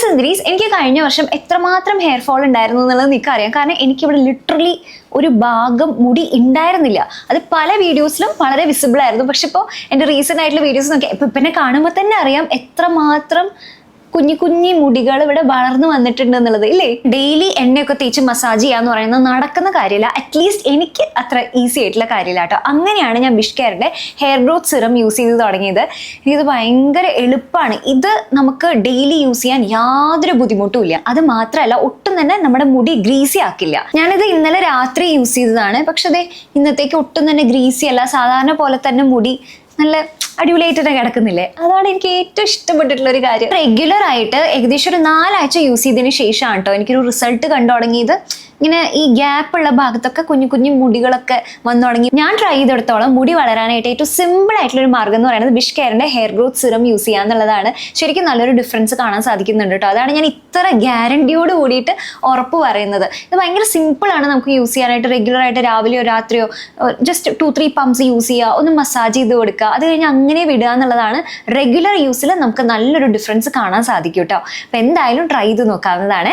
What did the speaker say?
സുന്ദരീസ്, എനിക്ക് കഴിഞ്ഞ വർഷം എത്രമാത്രം ഹെയർ ഫോൾ ഉണ്ടായിരുന്നു എന്നുള്ളത് നിങ്ങൾക്ക് അറിയാം. കാരണം എനിക്കിവിടെ ലിറ്ററലി ഒരു ഭാഗം മുടി ഉണ്ടായിരുന്നില്ല. അത് പല വീഡിയോസിലും വളരെ വിസിബിൾ ആയിരുന്നു. പക്ഷെ ഇപ്പോൾ എൻ്റെ റീസെൻ്റ് ആയിട്ടുള്ള വീഡിയോസ് നോക്കി ഇപ്പം എന്നെ കാണുമ്പോൾ തന്നെ അറിയാം എത്രമാത്രം കുഞ്ഞു കുഞ്ഞി മുടികൾ ഇവിടെ വളർന്നു വന്നിട്ടുണ്ട് എന്നുള്ളത് ഇല്ലേ. ഡെയിലി എണ്ണയൊക്കെ തേച്ച് മസാജ് ചെയ്യാന്ന് പറയുന്നത് നടക്കുന്ന കാര്യമില്ല. അറ്റ്ലീസ്റ്റ് എനിക്ക് അത്ര ഈസി ആയിട്ടുള്ള കാര്യമില്ല കേട്ടോ. അങ്ങനെയാണ് ഞാൻ വിഷ് കെയറിന്റെ ഹെയർ ഗ്രോത്ത് സിറം യൂസ് ചെയ്ത് തുടങ്ങിയത്. ഇത് ഭയങ്കര എളുപ്പമാണ്. ഇത് നമുക്ക് ഡെയിലി യൂസ് ചെയ്യാൻ യാതൊരു ബുദ്ധിമുട്ടും ഇല്ല. അത് മാത്രമല്ല ഒട്ടും തന്നെ നമ്മുടെ മുടി ഗ്രീസി ആക്കില്ല. ഞാനിത് ഇന്നലെ രാത്രി യൂസ് ചെയ്തതാണ്. പക്ഷെ അതെ ഇന്നത്തേക്ക് ഒട്ടും തന്നെ ഗ്രീസി അല്ല. സാധാരണ പോലെ തന്നെ മുടി നല്ല അടിപൊളിയായിട്ട് തന്നെ കിടക്കുന്നില്ലേ. അതാണ് എനിക്ക് ഏറ്റവും ഇഷ്ടപ്പെട്ടിട്ടുള്ള ഒരു കാര്യം. റെഗുലർ ആയിട്ട് ഏകദേശം ഒരു 4 ആഴ്ച യൂസ് ചെയ്തതിന് ശേഷമാണ് കേട്ടോ എനിക്കൊരു റിസൾട്ട് കണ്ടു തുടങ്ങിയത്. ഇങ്ങനെ ഈ ഗ്യാപ്പ് ഉള്ള ഭാഗത്തൊക്കെ കുഞ്ഞു കുഞ്ഞു മുടികളൊക്കെ വന്നു തുടങ്ങി. ഞാൻ ട്രൈ ചെയ്തെടുത്തോളം മുടി വളരാനായിട്ട് ഏറ്റവും സിമ്പിൾ ആയിട്ടുള്ള ഒരു മാർഗ്ഗം എന്ന് പറയുന്നത് വിഷ് കെയറിന്റെ ഹെയർ ഗ്രോത്ത് സിറം യൂസ് ചെയ്യുക എന്നുള്ളതാണ്. ശരിക്കും നല്ലൊരു ഡിഫറൻസ് കാണാൻ സാധിക്കുന്നുണ്ട് കേട്ടോ. അതാണ് ഞാൻ ഇത്ര ഗ്യാരണ്ടിയോട് കൂടിയിട്ട് ഉറപ്പ് പറയുന്നത്. ഇത് ഭയങ്കര സിമ്പിൾ ആണ് നമുക്ക് യൂസ് ചെയ്യാനായിട്ട്. റെഗുലർ ആയിട്ട് രാവിലെയോ രാത്രിയോ ജസ്റ്റ് 2-3 പംപ്സ് യൂസ് ചെയ്യുക, ഒന്ന് മസാജ് ചെയ്ത് കൊടുക്കുക, അത് കഴിഞ്ഞ് അങ്ങനെ വിടുക എന്നുള്ളതാണ്. റെഗുലർ യൂസിൽ നമുക്ക് നല്ലൊരു ഡിഫറൻസ് കാണാൻ സാധിക്കും കേട്ടോ. അപ്പൊ എന്തായാലും ട്രൈ ചെയ്ത് നോക്കാവുന്നതാണ്.